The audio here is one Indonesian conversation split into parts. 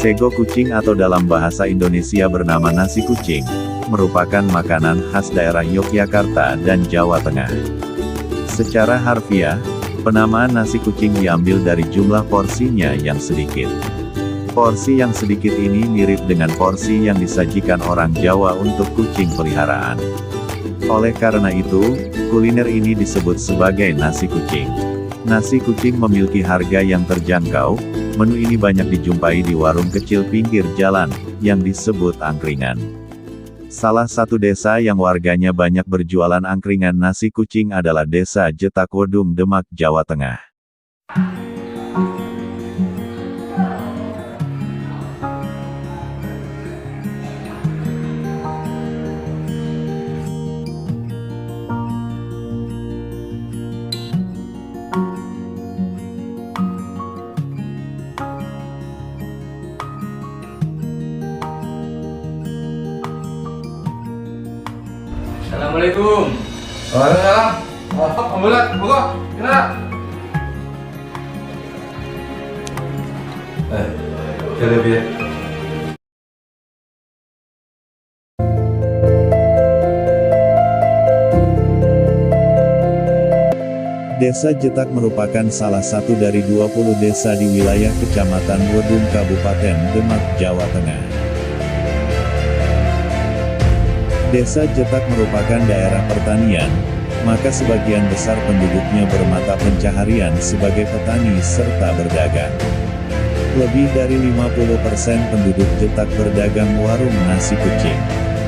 Sego kucing atau dalam bahasa Indonesia bernama nasi kucing, merupakan makanan khas daerah Yogyakarta dan Jawa Tengah. Secara harfiah, penamaan nasi kucing diambil dari jumlah porsinya yang sedikit. Porsi yang sedikit ini mirip dengan porsi yang disajikan orang Jawa untuk kucing peliharaan. Oleh karena itu, kuliner ini disebut sebagai nasi kucing. Nasi kucing memiliki harga yang terjangkau. Menu ini banyak dijumpai di warung kecil pinggir jalan, yang disebut angkringan. Salah satu desa yang warganya banyak berjualan angkringan nasi kucing adalah Desa Jetakwedung, Demak, Jawa Tengah. Assalamualaikum. Waalaikumsalam. Ambulan, buka. Kenapa? Jadi biar. Desa Jetak merupakan salah satu dari 20 desa di wilayah Kecamatan Wedung, Kabupaten Demak, Jawa Tengah. Desa Jetak merupakan daerah pertanian, maka sebagian besar penduduknya bermata pencaharian sebagai petani serta berdagang. Lebih dari 50% penduduk Jetak berdagang warung nasi kucing,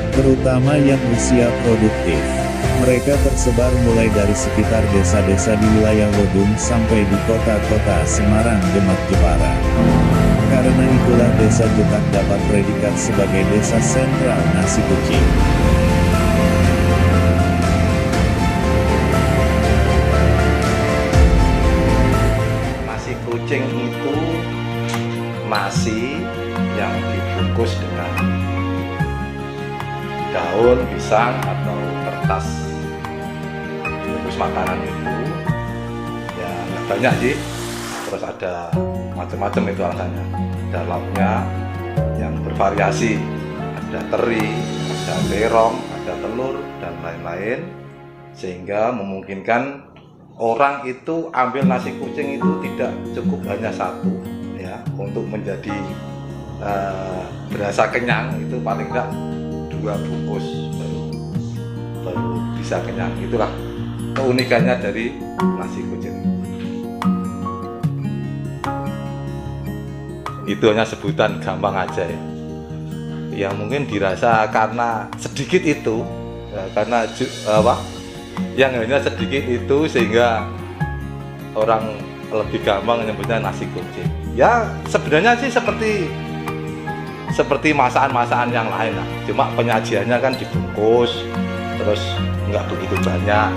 terutama yang usia produktif. Mereka tersebar mulai dari sekitar desa-desa di wilayah Wedung sampai di kota-kota Semarang, Demak, Jepara. Karena itulah Desa Jetak dapat predikat sebagai desa sentral nasi kucing. Nasi kucing itu nasi yang dibungkus dengan daun pisang atau kertas bungkus makanan itu ya banyak sih, terus ada macam-macam itu alasannya. Ada lauknya yang bervariasi, ada teri, ada terong, ada telur dan lain-lain, sehingga memungkinkan orang itu ambil nasi kucing itu tidak cukup hanya satu ya, untuk menjadi berasa kenyang itu paling enggak 2 bungkus baru bisa kenyang. Itulah keunikannya dari nasi kucing. Itu hanya sebutan gampang aja ya, yang mungkin dirasa karena sedikit itu ya, karena yang hanya sedikit itu sehingga orang lebih gampang menyebutnya nasi kucing. Ya sebenarnya sih seperti masakan-masakan yang lain lah, cuma penyajiannya kan dibungkus, terus nggak begitu banyak.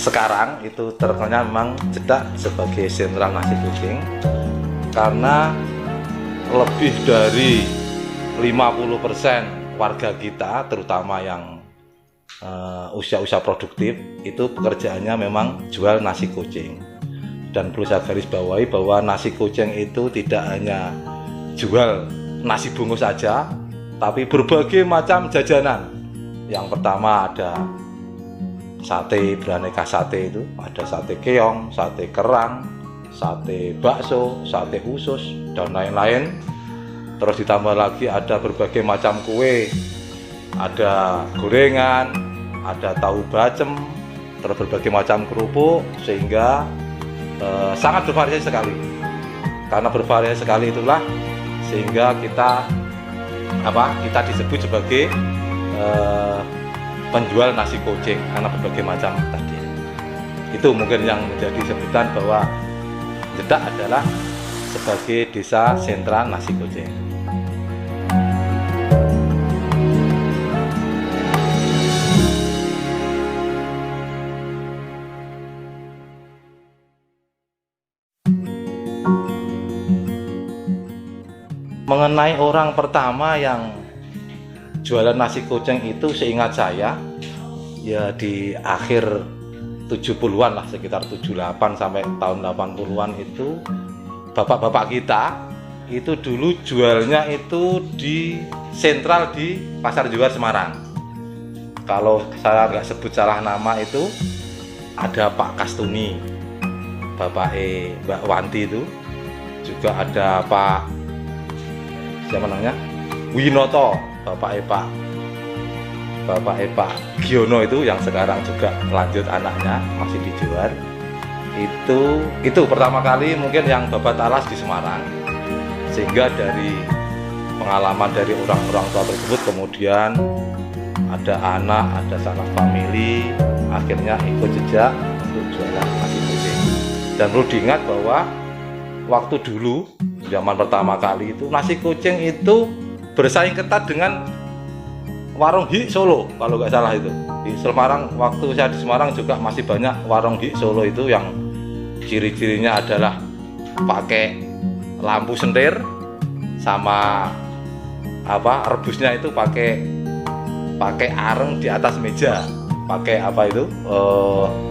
Sekarang itu terkenal memang Jetak sebagai sentral nasi kucing karena lebih dari 50% warga kita, terutama yang usia-usia produktif, itu pekerjaannya memang jual nasi kucing. Dan perlu saya garis bawahi bahwa nasi kucing itu tidak hanya jual nasi bungkus saja, tapi berbagai macam jajanan. Yang pertama ada sate, beraneka sate itu, ada sate keong, sate kerang, sate bakso, sate usus, dan lain-lain. Terus ditambah lagi ada berbagai macam kue, ada gorengan, ada tahu bacem, terus berbagai macam kerupuk, sehingga sangat bervariasi sekali. Karena bervariasi sekali itulah sehingga kita disebut sebagai penjual nasi kucing karena berbagai macam tadi. Itu mungkin yang menjadi sebutan bahwa Jetak adalah sebagai desa sentra nasi kucing. Mengenai orang pertama yang jualan nasi kucing itu, seingat saya ya di akhir 70-an lah, sekitar 78 sampai tahun 80-an itu bapak-bapak kita itu dulu jualnya itu di sentral di Pasar Juar Semarang. Kalau saya nggak sebut salah nama itu ada Pak Kastuni, Bapak Mbak Wanti itu, juga ada Pak siapa namanya Winoto, Bapak Pak Giono itu yang sekarang juga lanjut anaknya masih dijual. Itu pertama kali mungkin yang babat alas di Semarang, sehingga dari pengalaman dari orang-orang tua tersebut kemudian ada anak, ada sanak famili, akhirnya ikut jejak untuk jualan nasi kucing. Dan perlu diingat bahwa waktu dulu zaman pertama kali itu nasi kucing itu bersaing ketat dengan warung Hik Solo, kalau nggak salah itu di Semarang. Waktu saya di Semarang juga masih banyak warung Hik Solo itu yang ciri-cirinya adalah pakai lampu sentir, sama rebusnya itu pakai areng di atas meja, pakai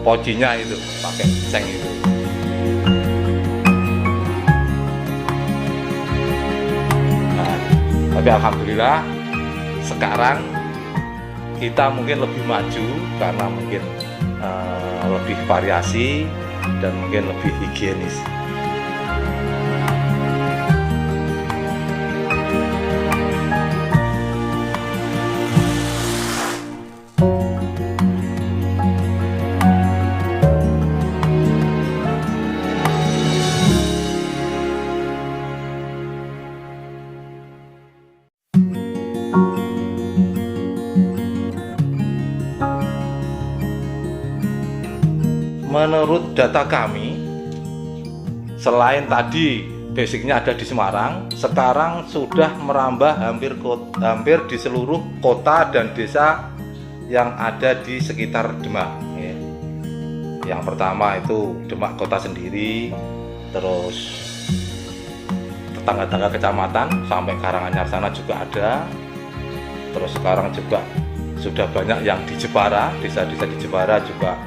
pocinya itu pakai seng itu. Nah, tapi alhamdulillah sekarang kita mungkin lebih maju karena mungkin lebih variasi dan mungkin lebih higienis. Menurut data kami, selain tadi basicnya ada di Semarang, sekarang sudah merambah hampir di seluruh kota dan desa yang ada di sekitar Demak. Yang pertama itu Demak kota sendiri, terus tetangga-tetangga kecamatan sampai Karanganyar sana juga ada. Terus sekarang juga sudah banyak yang di Jepara, desa-desa di Jepara juga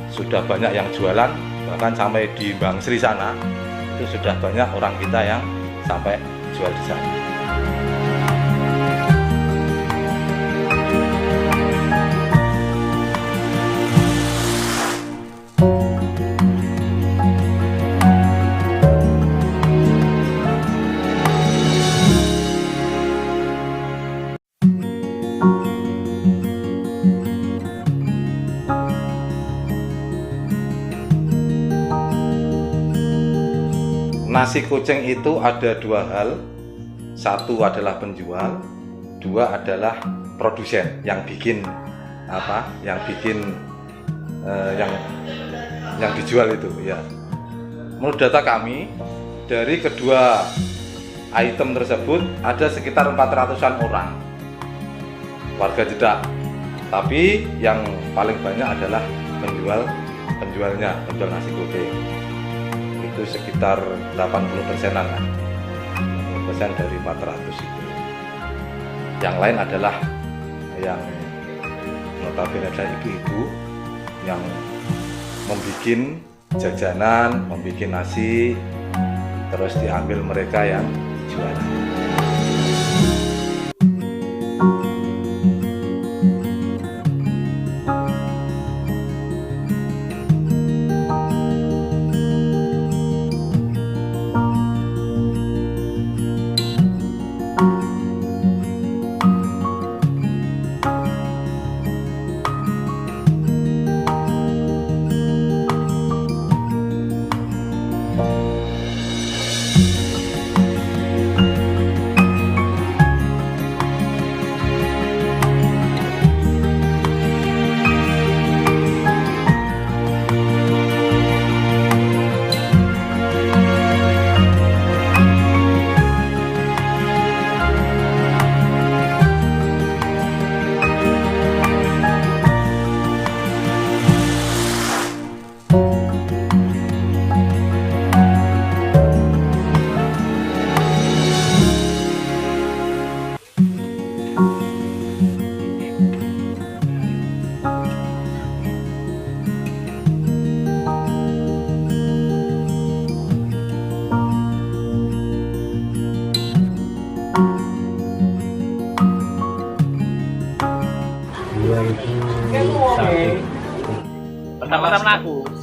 sudah banyak yang jualan, bahkan sampai di Bangsri sana itu sudah banyak orang kita yang sampai jual di sana. Nasi kucing itu ada dua hal, satu adalah penjual, dua adalah produsen yang bikin yang dijual itu ya. Menurut data kami dari kedua item tersebut ada sekitar 400-an orang warga Jeddah, tapi yang paling banyak adalah penjual nasi kucing. Itu sekitar 80%-an lah, 80% dari 400 itu. Yang lain adalah yang notabene adalah ibu-ibu yang membuat jajanan, membuat nasi, terus diambil mereka yang jualan.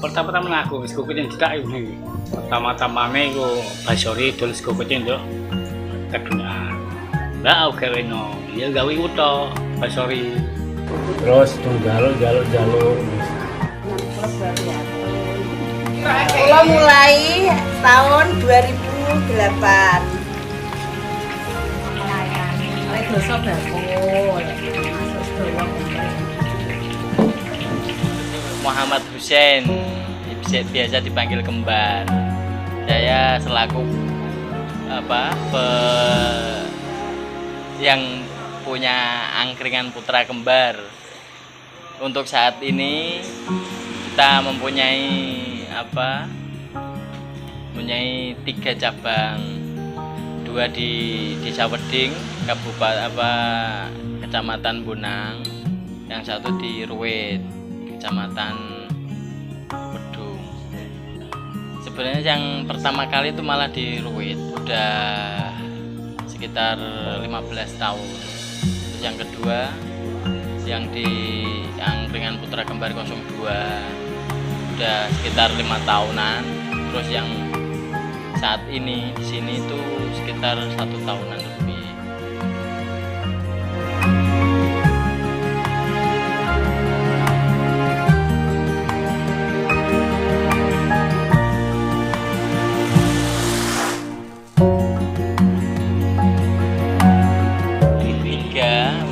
Pertama-tama aku sego kucing cetak iki. Pertama-tamane iku Basori dol sego kucing nduk. Kedua. Lah aku gawe no, ya gawe uto Basori. Terus tunggal jaluk. Kalau mulai tahun 2008. Mulai dosa bakul. Masuk sedoyo. Muhammad Hussein, biasa dipanggil Kembar. Saya selaku yang punya angkringan Putra Kembar. Untuk saat ini kita mempunyai 3 cabang, 2 di Desa Weding, Kecamatan Bonang, yang satu di Ruwit, Kecamatan Wedung. Sebenarnya yang pertama kali itu malah di Ruwit, udah sekitar 15 tahun. Terus yang kedua yang di angkringan Putra Kembar 02 udah sekitar 5 tahunan. Terus yang saat ini di sini itu sekitar 1 tahunan lebih.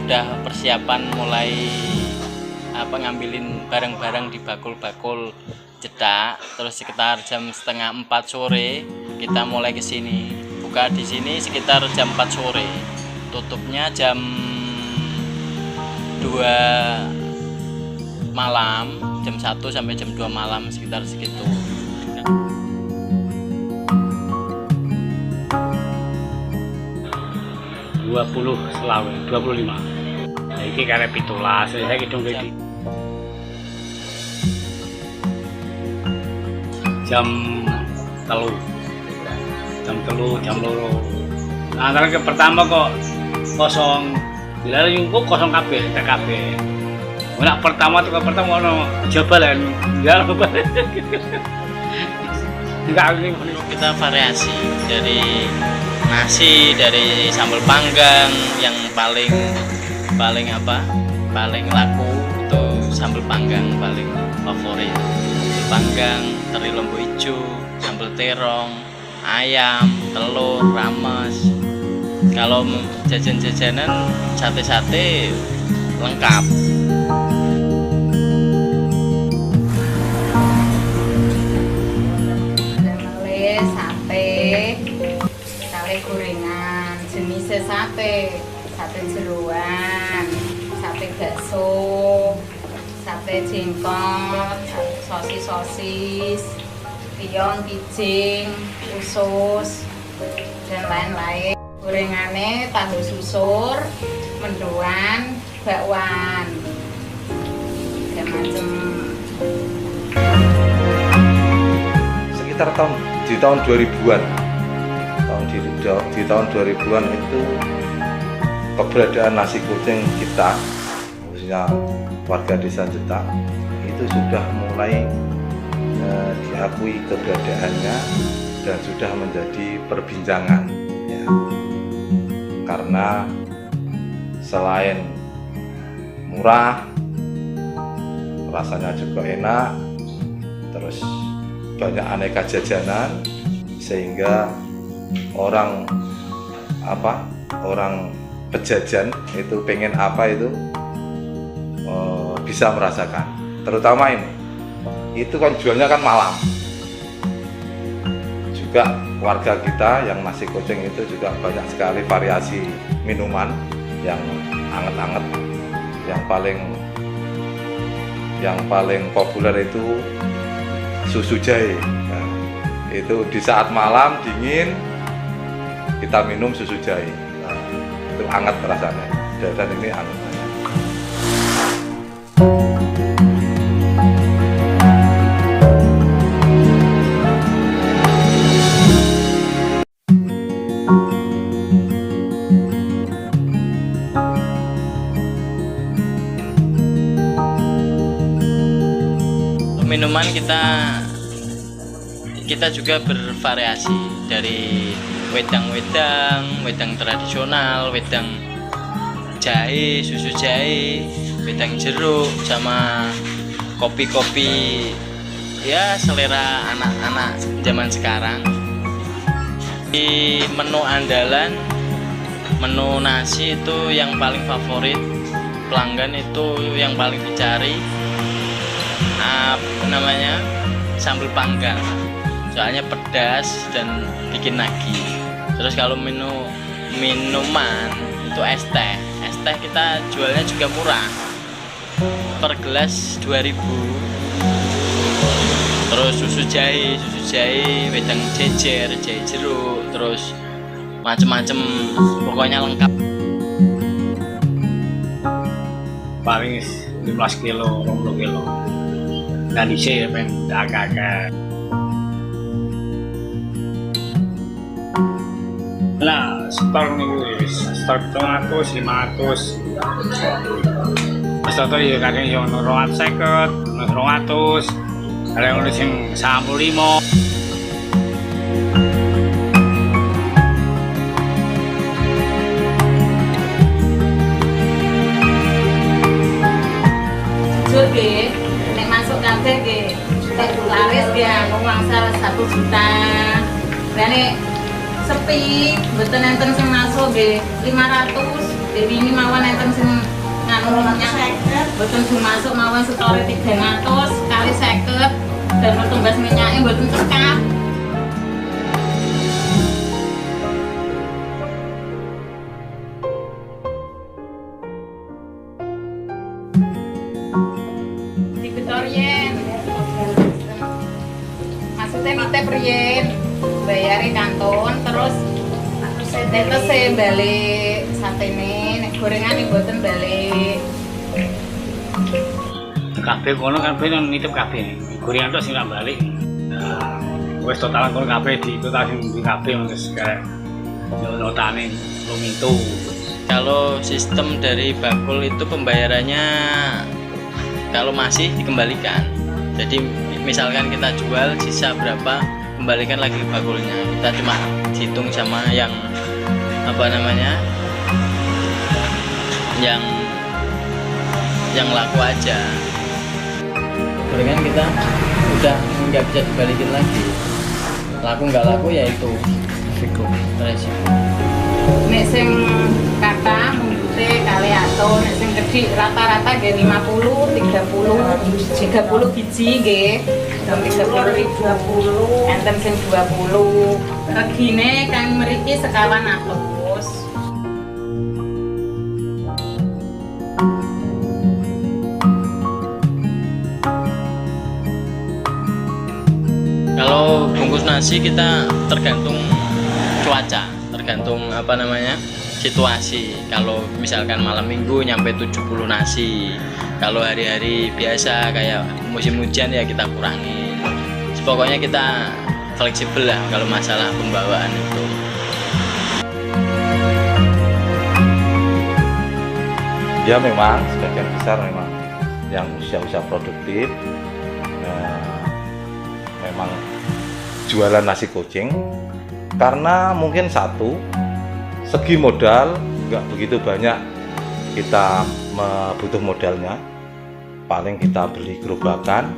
Udah persiapan mulai ngambilin barang-barang di bakul-bakul cetak. Terus sekitar jam setengah 4 sore kita mulai ke sini. Buka di sini sekitar jam 4 sore. Tutupnya jam 2 malam, jam 1 sampai jam 2 malam, sekitar segitu. 20 selawe, 25. Nah, iki karep 17, saya hitung iki. Jam 3. Jam 2. Nah, antara ke pertama kok kosong. Bila kok kosong kabeh, tak kabeh. Ora pertama ono jabalan. Ya enggak Kita variasi dari nasi, dari sambal panggang yang paling laku itu sambal panggang paling favorit. Panggang, teri lembu hijau, sambal terong, ayam, telur, rames. Kalau jajan-jajanan sate-sate lengkap. Sate gorengan, jenisnya sate jeroan, sate bakso, sate jengkol, sosis, pion, kijing, usus, dan lain-lain. Gorengannya tahu susur, mendoan, bakwan, dan macam. Sekitar di tahun 2000-an. Di tahun 2000-an itu keberadaan nasi kucing kita, khususnya warga desa Cetak, itu sudah mulai diakui keberadaannya dan sudah menjadi perbincangan ya. Karena selain murah, rasanya juga enak, terus banyak aneka jajanan, sehingga orang pejajan itu pengen apa itu bisa merasakan. Terutama ini, itu kan jualnya kan malam. Juga warga kita yang nasi kucing itu juga banyak sekali variasi minuman yang anget-anget. Yang paling populer itu susu jahe. Nah, itu di saat malam dingin kita minum susu jahe. Nah, itu hangat rasanya. Dan ini hangat. Minuman minuman kita juga bervariasi dari wedang tradisional, wedang jahe, susu jahe, wedang jeruk, sama kopi-kopi ya selera anak-anak zaman sekarang. Di menu andalan, menu nasi itu yang paling favorit pelanggan, itu yang paling dicari apa namanya, sambal panggang, soalnya pedas dan bikin nagih. Terus kalau minuman itu es teh kita jualnya juga murah, per gelas 2.000. Terus susu jahe, wedang jejer, jahe jeruk, terus macem-macem, pokoknya lengkap. Paling 15 kilo, 20 kilo. Dan isi pengen agak-agak. Nah, store nih, store 200, 500. Store itu kadang yang 250, 200. Ada yang nulis yang 95. Jujur ge, nek masuk kabeh ge, laris ge anu angsal 1 juta. Lah nek sepi, mboten enten sing masuk ge 500. Dewi ini mawon enten sing nganu minyak, mboten masuk mawon setore 300 kali 50. Dan tumbas minyaknya mboten cekap. Maksudnya minta priyen bayari kanton, terus tetes balik satene, nek gorengan mboten balik. Kabeh kono kabeh nitip kabeh. Gorengan tok sing tak balik. Nah, wis total kono kabeh total sing kabeh wis kayak notane lumintu. Kalau sistem dari bakul itu pembayarannya kalau masih dikembalikan. Jadi misalkan kita jual sisa berapa, kembalikan lagi ke bakulnya. Kita cuma hitung sama yang apa namanya, yang laku aja. Gorengan kita udah nggak bisa dibalikin lagi. Laku nggak laku ya itu resiko. Nek sing kata mungute kali atau nek sing gede rata-rata nggih 50, 30 biji nggih. Dom 30.020, enten sing 20. Regine kang mriki sekawan atus. Kalau bungkus nasi kita tergantung cuaca, tergantung apa namanya, situasi. Kalau misalkan malam minggu nyampe 70 nasi. Kalau hari-hari biasa kayak musim hujan ya kita kurangi. Pokoknya kita fleksibel lah kalau masalah pembawaan itu. Ya memang sebagian besar memang yang usia-usia produktif memang jualan nasi kucing, karena mungkin satu, segi modal nggak begitu banyak kita butuh modalnya, paling kita beli gerobakan,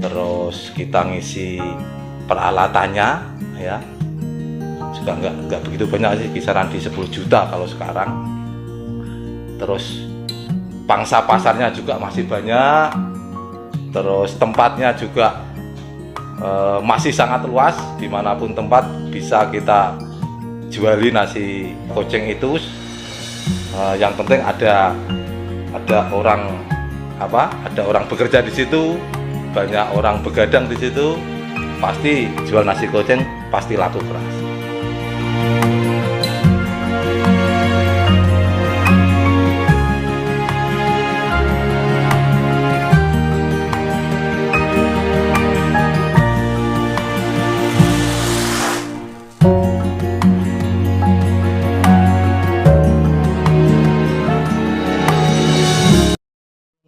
terus kita ngisi peralatannya ya, juga nggak begitu banyak sih, kisaran di 10 juta kalau sekarang. Terus pangsa pasarnya juga masih banyak, terus tempatnya juga masih sangat luas, dimanapun tempat bisa kita juali nasi kucing itu. Yang penting ada orang ada orang bekerja di situ, banyak orang begadang di situ, pasti jual nasi kucing pasti laku keras.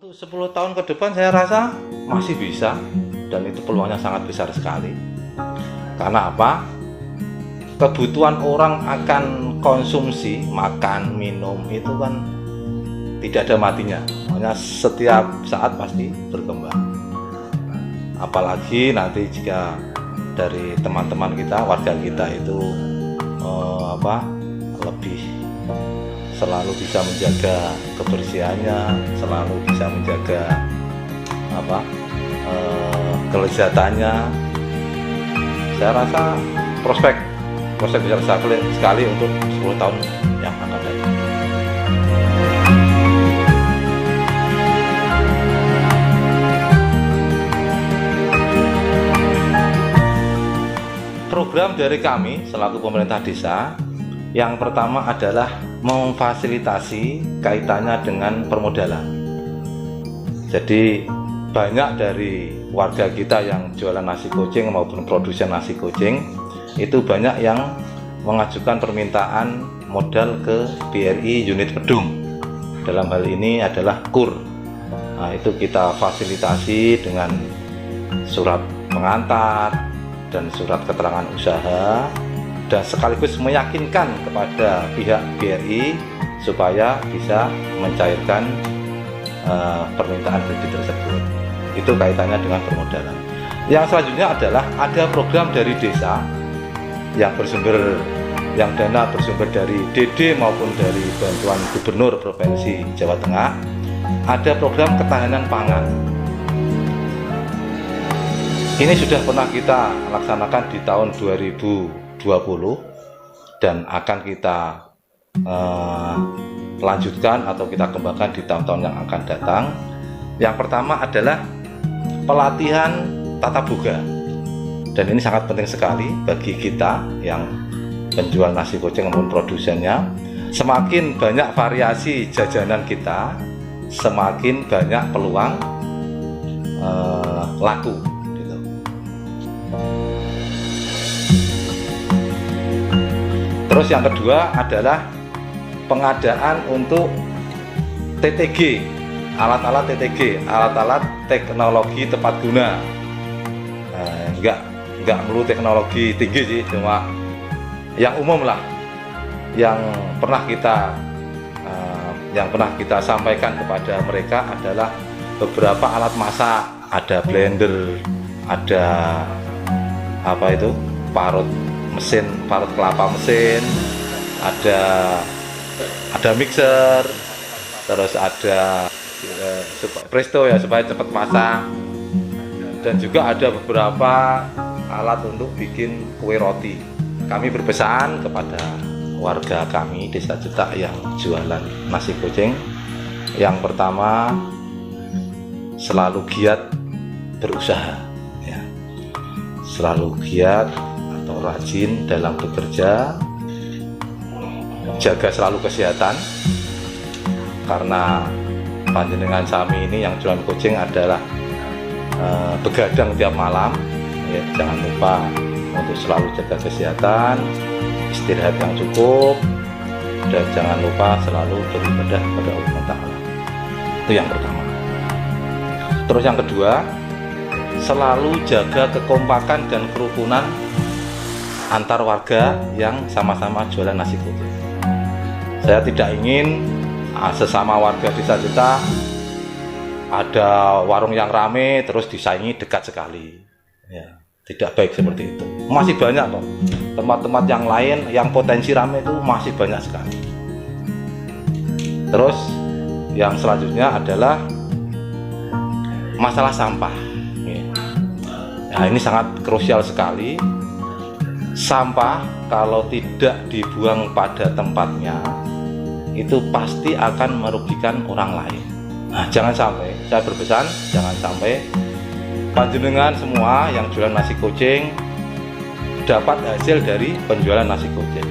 Untuk 10 tahun ke depan saya rasa masih bisa, dan itu peluangnya sangat besar sekali. Karena apa? Kebutuhan orang akan konsumsi, makan, minum itu kan tidak ada matinya, makanya setiap saat pasti berkembang. Apalagi nanti jika dari teman-teman kita, warga kita itu lebih selalu bisa menjaga kebersihannya, selalu bisa menjaga kelezatannya. Saya rasa prospek besar sekali untuk 10 tahun yang akan datang. Program dari kami selaku pemerintah desa, yang pertama adalah memfasilitasi kaitannya dengan permodalan. Jadi banyak dari warga kita yang jualan nasi kucing maupun produsen nasi kucing itu banyak yang mengajukan permintaan modal ke BRI unit Pedung. Dalam hal ini adalah KUR. Nah, itu kita fasilitasi dengan surat pengantar dan surat keterangan usaha, dan sekaligus meyakinkan kepada pihak BRI supaya bisa mencairkan permintaan kredit tersebut. Itu kaitannya dengan permodalan. Yang selanjutnya adalah ada program dari desa yang dana bersumber dari DD maupun dari bantuan Gubernur Provinsi Jawa Tengah. Ada program ketahanan pangan. Ini sudah pernah kita laksanakan di tahun 2020 dan akan kita lanjutkan atau kita kembangkan di tahun-tahun yang akan datang. Yang pertama adalah pelatihan tata boga, dan ini sangat penting sekali bagi kita yang penjual nasi kucing maupun produsennya. Semakin banyak variasi jajanan kita, semakin banyak peluang laku. Terus yang kedua adalah pengadaan untuk TTG, alat-alat TTG, alat-alat teknologi tepat guna. Enggak perlu teknologi tinggi sih, cuma yang umum lah, yang pernah kita sampaikan kepada mereka adalah beberapa alat masak, ada blender, ada parut kelapa mesin, ada mixer, terus ada presto ya supaya cepat masak, dan juga ada beberapa alat untuk bikin kue roti. Kami berpesan kepada warga kami Desa Cetak yang jualan nasi kucing, yang pertama selalu giat berusaha, ya. Selalu giat atau rajin dalam bekerja, jaga selalu kesehatan, karena panjenengan sami ini yang jualan kucing adalah begadang tiap malam, ya. Jangan lupa untuk selalu jaga kesehatan, istirahat yang cukup, dan jangan lupa selalu beribadah kepada Allah Ta'ala. Itu yang pertama. Terus yang kedua, selalu jaga kekompakan dan kerukunan antar warga yang sama-sama jualan nasi kucing. Saya tidak ingin sesama warga Desa Cetak ada warung yang rame terus disaingi dekat sekali, ya, tidak baik seperti itu. Masih banyak kok tempat-tempat yang lain yang potensi rame itu masih banyak sekali. Terus yang selanjutnya adalah masalah sampah, ya. Nah, ini sangat krusial sekali. Sampah kalau tidak dibuang pada tempatnya itu pasti akan merugikan orang lain. Nah, jangan sampai, saya berpesan, jangan sampai panjenengan semua yang jualan nasi kucing dapat hasil dari penjualan nasi kucing.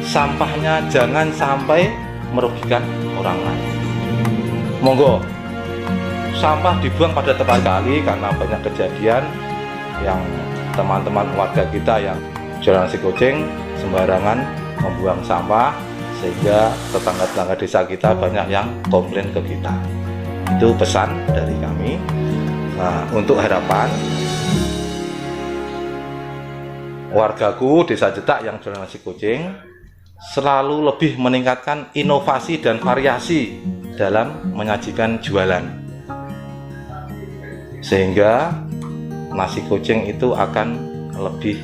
Sampahnya jangan sampai merugikan orang lain. Monggo, sampah dibuang pada tempat kali, karena banyak kejadian yang teman-teman warga kita yang jualan nasi kucing sembarangan membuang sampah, sehingga tetangga-tetangga desa kita banyak yang komplain ke kita. Itu pesan dari kami. Nah, untuk harapan wargaku Desa Jetak yang jualan nasi kucing selalu lebih meningkatkan inovasi dan variasi dalam menyajikan jualan, sehingga nasi kucing itu akan lebih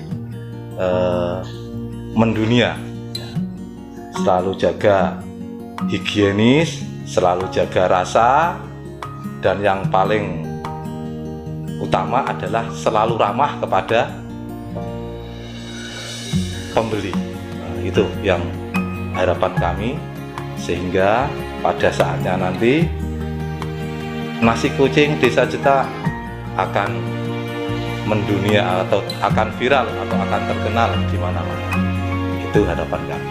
mendunia. Selalu jaga higienis, selalu jaga rasa, dan yang paling utama adalah selalu ramah kepada pembeli. Nah, itu yang harapan kami, sehingga pada saatnya nanti nasi kucing Desa Jetak akan mendunia atau akan viral atau akan terkenal di mana-mana. Itu harapan kami.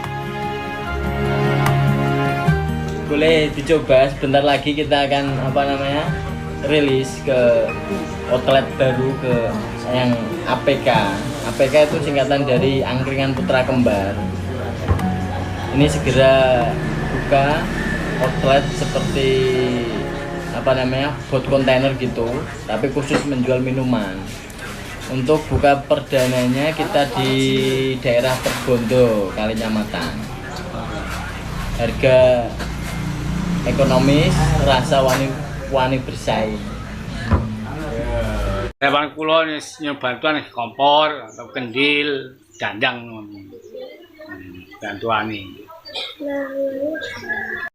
Boleh dicoba, sebentar lagi kita akan rilis ke outlet baru ke yang APK. APK itu singkatan dari Angkringan Putra Kembar. Ini segera buka outlet seperti boat container gitu, tapi khusus menjual minuman. Untuk buka perdananya kita di daerah Perbondo, Kalinyamatan. Harga ekonomis, rasa wani bersaing. Harapan kula nyuwun bantuan kompor atau kendil, dandang bantuan ini.